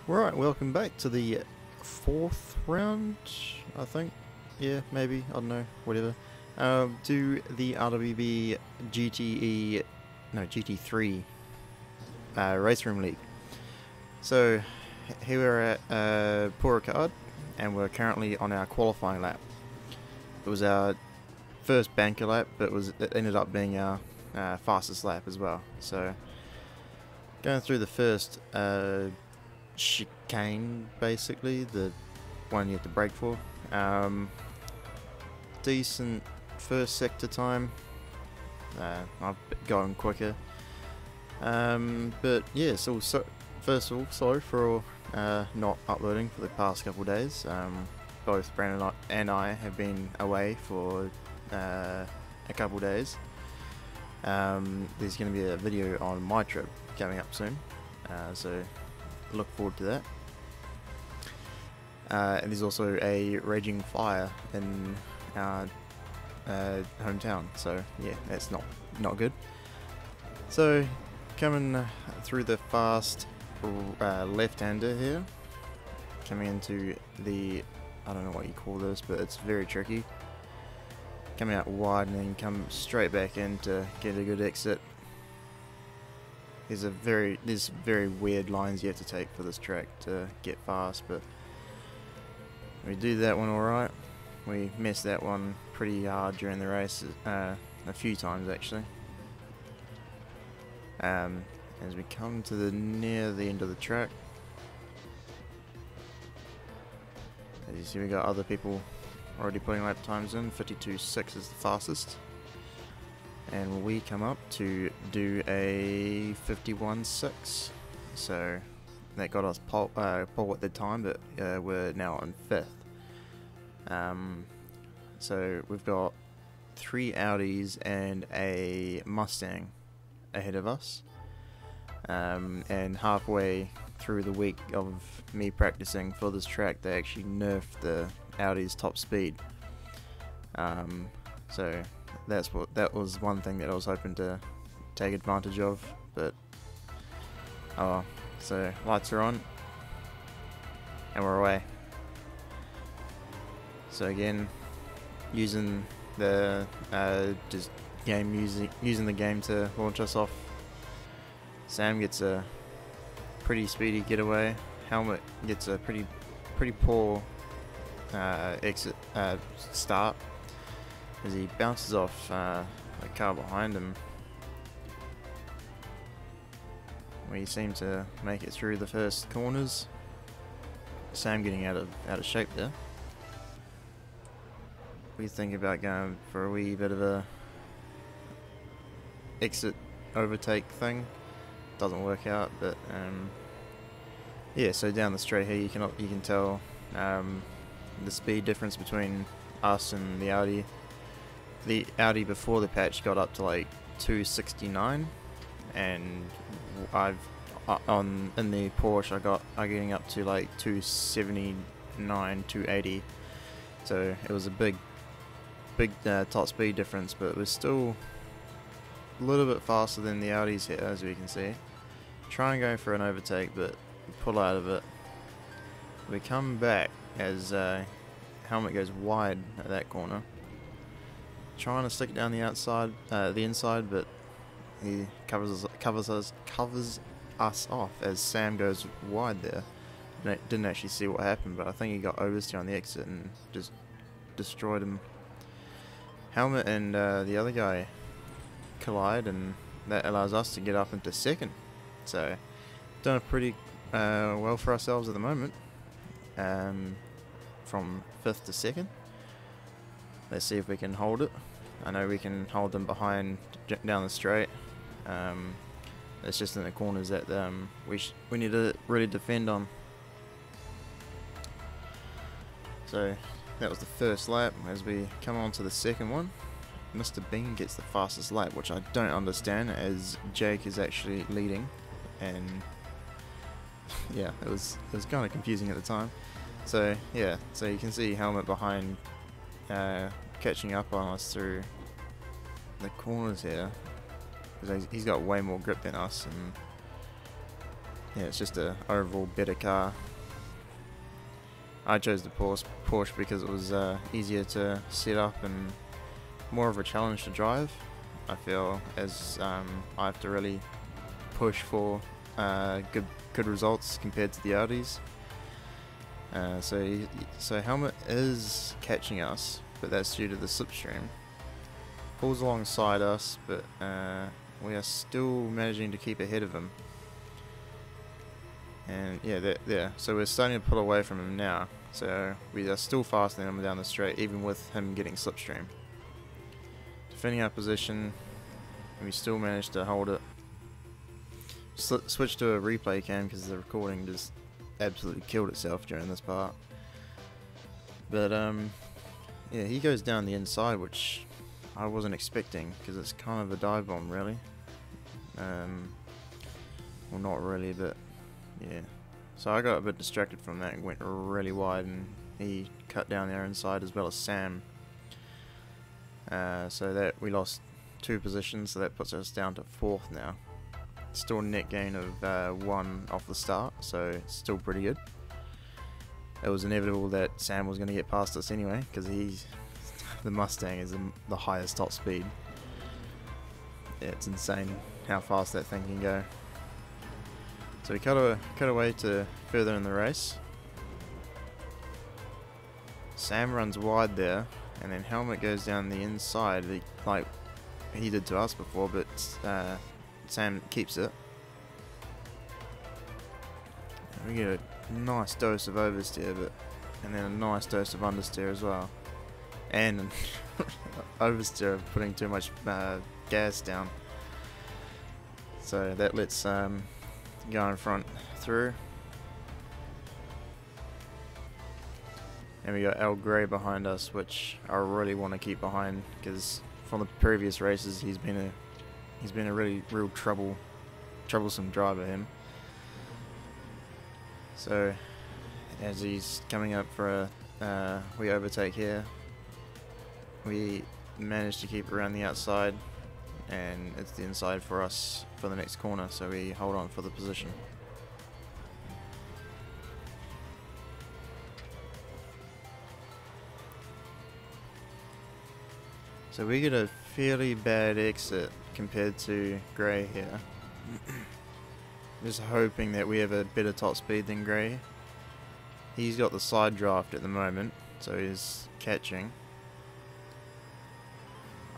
Right, welcome back to the fourth round, I think. Yeah, maybe, I don't know, whatever. To the RWB GT3 Raceroom League. So, here we're at Paul Ricard, and we're currently on our qualifying lap. It was our first banker lap, but it ended up being our fastest lap as well. So, going through the first chicane, basically, the one you have to brake for. Decent first sector time. I've gone quicker. But yeah, so first of all, sorry for not uploading for the past couple of days. Both Brandon and I have been away for a couple of days. There's going to be a video on my trip coming up soon, so look forward to that. And there's also a raging fire in our hometown, so yeah, that's not good. So coming through the fast left-hander here, coming into the, I don't know what you call this, but it's very tricky. Coming out wide and then come straight back in to get a good exit. There's very weird lines you have to take for this track to get fast, but we do that one alright. We missed that one pretty hard during the race, a few times actually. As we come to near the end of the track, as you see, we got other people already putting lap times in. 52.6 is the fastest, and we come up to do a 51.6. So that got us pole at the time, but we're now on 5th. So we've got 3 Audis and a Mustang ahead of us. And halfway through the week of me practicing for this track, they actually nerfed the Audi's top speed. So that was one thing that I was hoping to take advantage of, but oh, so lights are on and we're away. So again, using the using the game to launch us off. Sam gets a pretty speedy getaway. Helmet gets a pretty poor exit start as he bounces off the car behind him. We seem to make it through the first corners. Sam getting out of shape there. We think about going for a wee bit of a exit overtake thing. Doesn't work out, but yeah. So down the straight here, you can tell the speed difference between us and the Audi. The Audi before the patch got up to like 269, and in the Porsche I'm getting up to like 279, 280. So it was a big top speed difference, but it was still a little bit faster than the Audis here, as we can see. Try and go for an overtake, but pull out of it. We come back as Helmet goes wide at that corner, trying to stick it down the outside, the inside, but he covers us off as Sam goes wide there. Didn't actually see what happened, but I think he got oversteer on the exit and just destroyed him. Helmet and the other guy collide, and that allows us to get up into second. So done pretty well for ourselves at the moment, from 5th to 2nd. Let's see if we can hold it. I know we can hold them behind down the straight. It's just in the corners that we need to really defend on. So that was the first lap. As we come on to the second one, Mr. Bean gets the fastest lap, which I don't understand, as Jake is actually leading, and yeah, it was kind of confusing at the time. So yeah, so you can see Helmet behind, catching up on us through the corners here, because he's got way more grip than us, and yeah, it's just a overall better car. I chose the Porsche because it was easier to set up and more of a challenge to drive. I feel as I have to really push for good results compared to the Audis. So Helmut is catching us, but that's due to the slipstream. Pulls alongside us, but we are still managing to keep ahead of him. And yeah, there. So we're starting to pull away from him now. So we are still faster than him down the straight, even with him getting slipstream. Defending our position, and we still managed to hold it. Switch to a replay cam because the recording just absolutely killed itself during this part. But yeah, he goes down the inside, which I wasn't expecting because it's kind of a dive bomb, really. Well, not really, but yeah. So I got a bit distracted from that and went really wide, and he cut down our inside as well as Sam. So that we lost 2 positions, so that puts us down to 4th now. Still a net gain of 1 off the start, so it's still pretty good. It was inevitable that Sam was going to get past us anyway, because the Mustang is the highest top speed. Yeah, it's insane how fast that thing can go. So we cut away to further in the race. Sam runs wide there, and then Helmut goes down the inside, like he did to us before, but Sam keeps it. We get a nice dose of oversteer, and then a nice dose of understeer as well, and oversteer of putting too much gas down. So that lets go in front through. And we got El Grey behind us, which I really want to keep behind because from the previous races he's been a real troublesome driver, him. So as he's coming up for a we overtake here, we managed to keep around the outside, and it's the inside for us for the next corner, so we hold on for the position. So we get a fairly bad exit compared to Grey here. Just hoping that we have a better top speed than Grey. He's got the side draft at the moment, so he's catching.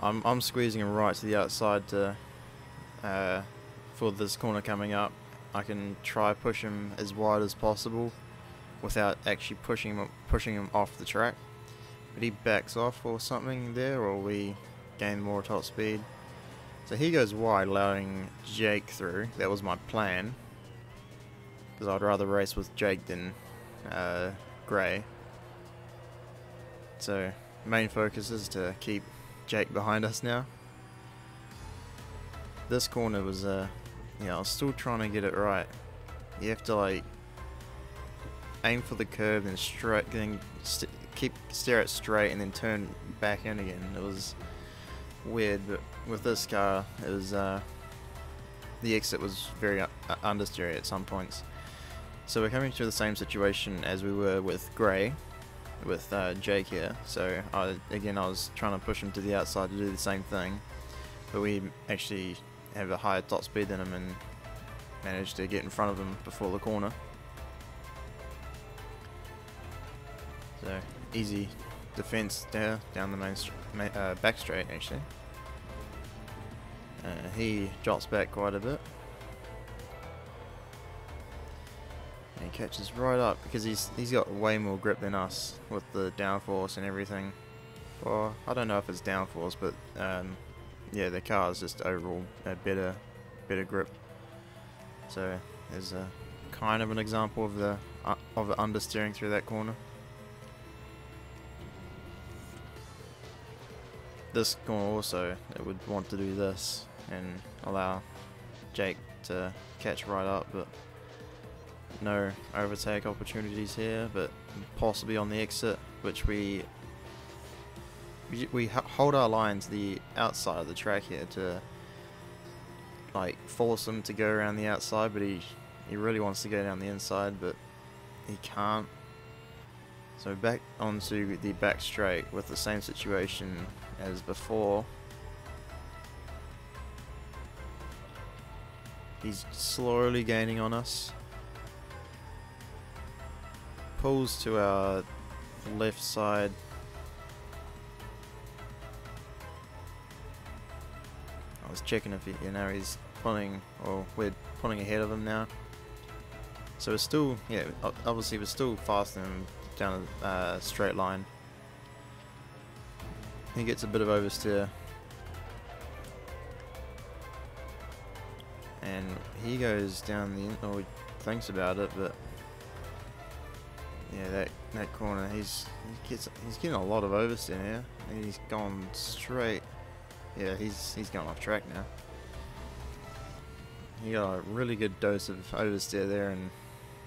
I'm squeezing him right to the outside to for this corner coming up. I can try push him as wide as possible without actually pushing him off the track. But he backs off or something there, or we gain more top speed. So he goes wide, allowing Jake through. That was my plan, because I'd rather race with Jake than Grey. So main focus is to keep Jake behind us now. This corner was I was still trying to get it right. You have to like aim for the curve and straight, then steer it straight and then turn back in again. It was weird, but with this car it was the exit was very understeery at some points. So we're coming to the same situation as we were with Grey, with Jake here. So I was trying to push him to the outside to do the same thing, but we actually have a higher top speed than him and managed to get in front of him before the corner. So easy defense there down the main back straight actually. He drops back quite a bit. And he catches right up because he's got way more grip than us with the downforce and everything. Well, I don't know if it's downforce, but yeah, the car is just overall a better grip. So there's a kind of an example of the understeering through that corner. This corner also, it would want to do this and allow Jake to catch right up, but no overtake opportunities here, but possibly on the exit, which we hold our line to the outside of the track here to like force him to go around the outside, but he He really wants to go down the inside, but he can't. So back onto the back straight with the same situation as before. He's slowly gaining on us. Pulls to our left side. I was checking if he's pulling, or we're pulling ahead of him now. So we're still, yeah, obviously we're still faster than him down a straight line. He gets a bit of oversteer. And he goes down the, or he thinks about it, but yeah, that corner, he's getting a lot of oversteer now. And he's gone straight. Yeah, he's going off track now. He got a really good dose of oversteer there and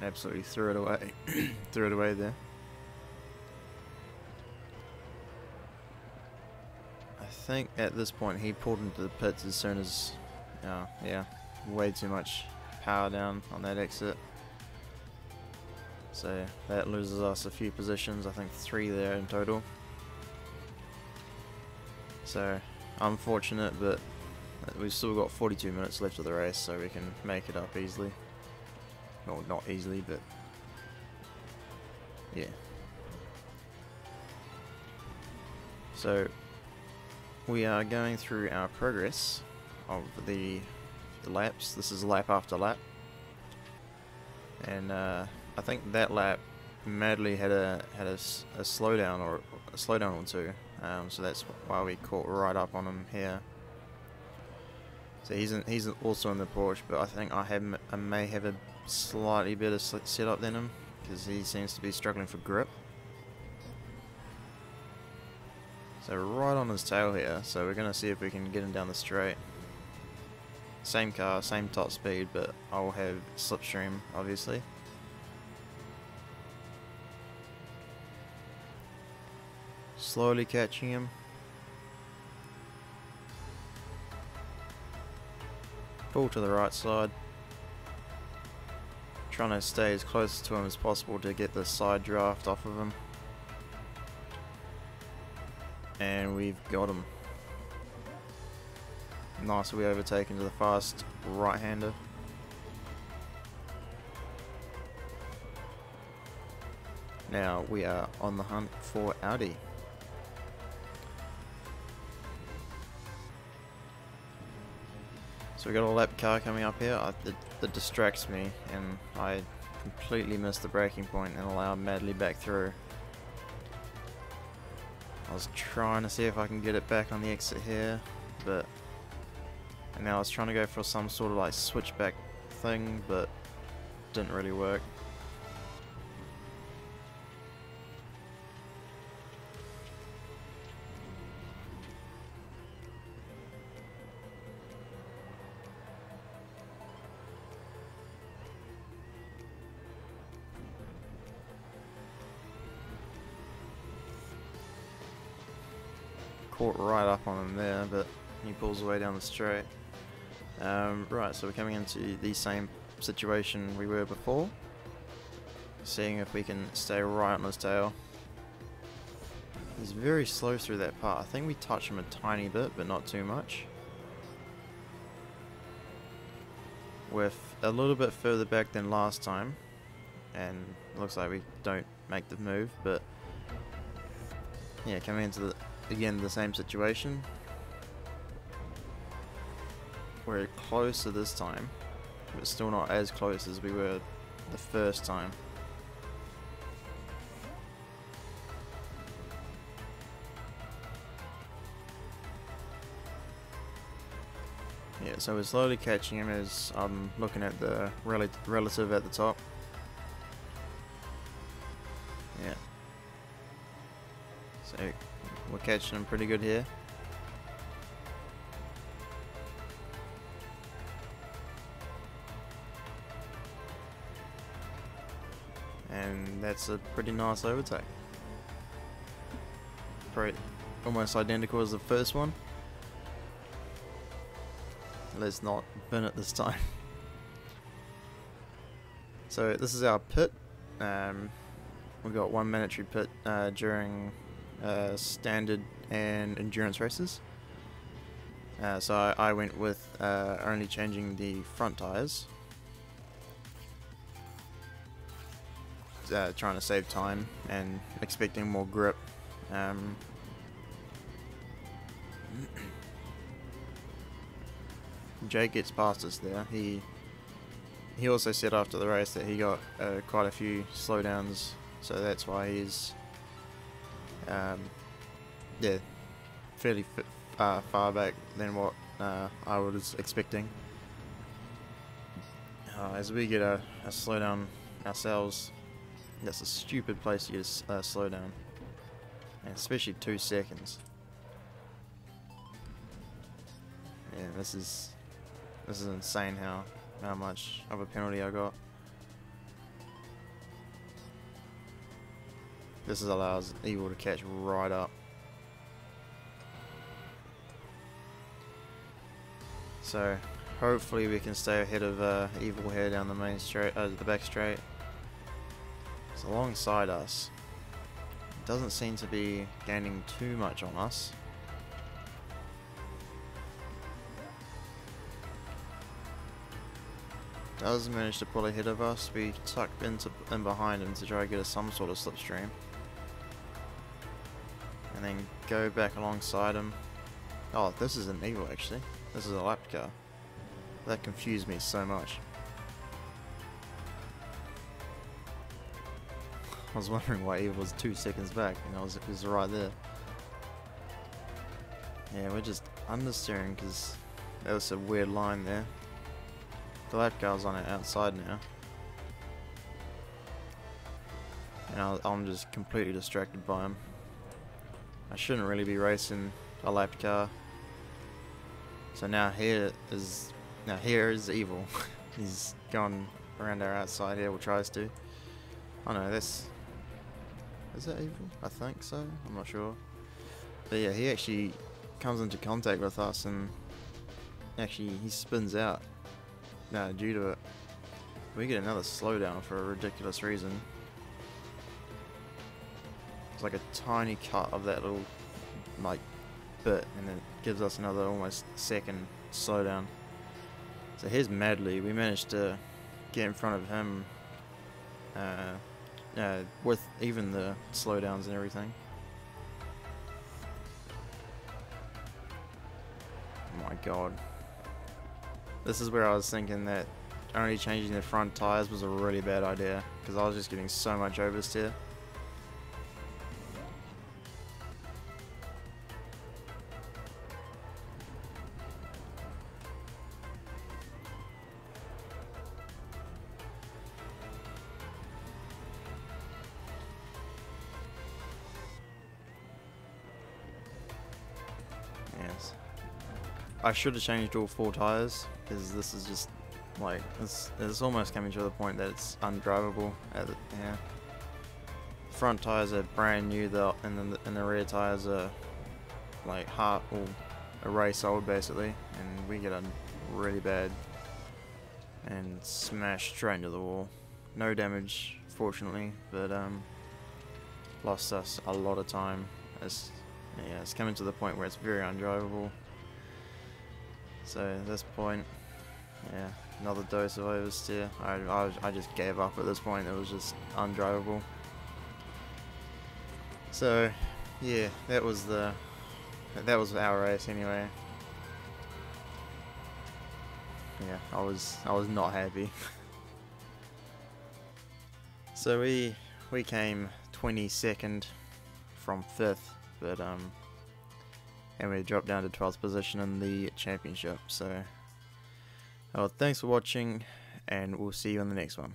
absolutely threw it away. Threw it away there. I think at this point he pulled into the pits as soon as, yeah, way too much power down on that exit. So that loses us a few positions, I think 3 there in total. So unfortunate, but we've still got 42 minutes left of the race, so we can make it up easily. Well, not easily, but yeah. So we are going through our progress of the laps. This is lap after lap, and I think that lap Madly had a slowdown, or a slowdown or two. So that's why we caught right up on him here. So he's also in the Porsche, but I think I may have a slightly better setup than him, because he seems to be struggling for grip. So right on his tail here, so we're going to see if we can get him down the straight. Same car, same top speed, but I'll have slipstream, obviously. Slowly catching him. Pull to the right side. Trying to stay as close to him as possible to get the side draft off of him. And we've got him. Nicely overtaken to the fast right-hander. Now we are on the hunt for Audi. So we got a lap car coming up here. That distracts me, and I completely missed the braking point and allowed Madly back through. I was trying to see if I can get it back on the exit here, but and now I was trying to go for some sort of like switchback thing, but didn't really work. Caught right up on him there, but he pulls away down the straight. Right, so we're coming into the same situation we were before. Seeing if we can stay right on his tail. He's very slow through that part. I think we touch him a tiny bit, but not too much. We're a little bit further back than last time, and looks like we don't make the move, but yeah, coming into again the same situation. We're closer this time, but still not as close as we were the first time. Yeah, so we're slowly catching him as I'm looking at the relative at the top. Yeah. So we're catching him pretty good here. And that's a pretty nice overtake. Probably almost identical as the first one. Let's not bin it this time. So this is our pit. We've got one mandatory pit during standard and endurance races. So I went with only changing the front tyres, trying to save time and expecting more grip. Jake gets past us there. He also said after the race that he got quite a few slowdowns, so that's why he's yeah, fairly far back than what I was expecting. As we get a slowdown ourselves, that's a stupid place to get a slowdown, and especially 2 seconds. Yeah, this is insane how much of a penalty I got. This allows Evil to catch right up. So hopefully we can stay ahead of Evil here down the main straight, the back straight. It's alongside us. It doesn't seem to be gaining too much on us. Does manage to pull ahead of us. We tucked in behind him to try to get us some sort of slipstream, and then go back alongside him. Oh, this isn't Evil actually. This is a lap car. That confused me so much. I was wondering why Evil was 2 seconds back, and it was right there. Yeah, we're just understeering because there was a weird line there. The lap car's on it outside now, and I'm just completely distracted by him. I shouldn't really be racing a lap car. So now here is Evil. He's gone around our outside here, or tries to. Oh no, is that Evil? I think so. I'm not sure. But yeah, he actually comes into contact with us, and actually he spins out. Due to it. We get another slowdown for a ridiculous reason. It's like a tiny cut of that little bit, and it gives us another almost second slowdown. So here's Madly. We managed to get in front of him with even the slowdowns and everything. Oh my god. This is where I was thinking that only changing the front tyres was a really bad idea, because I was just getting so much oversteer. Yes. I should have changed all 4 tyres, because this is just like it's almost coming to the point that it's undrivable. Yeah. Front tyres are brand new though, and then the rear tyres are like half or a race old basically, and we get a really bad and smash straight into the wall. No damage fortunately, but lost us a lot of time. It's coming to the point where it's very undrivable. So at this point, yeah, another dose of oversteer. I just gave up at this point. It was just undrivable. So yeah, that was our race anyway. Yeah, I was not happy. So we came 22nd from 5th, but and we dropped down to 12th position in the championship. So thanks for watching, and we'll see you in the next one.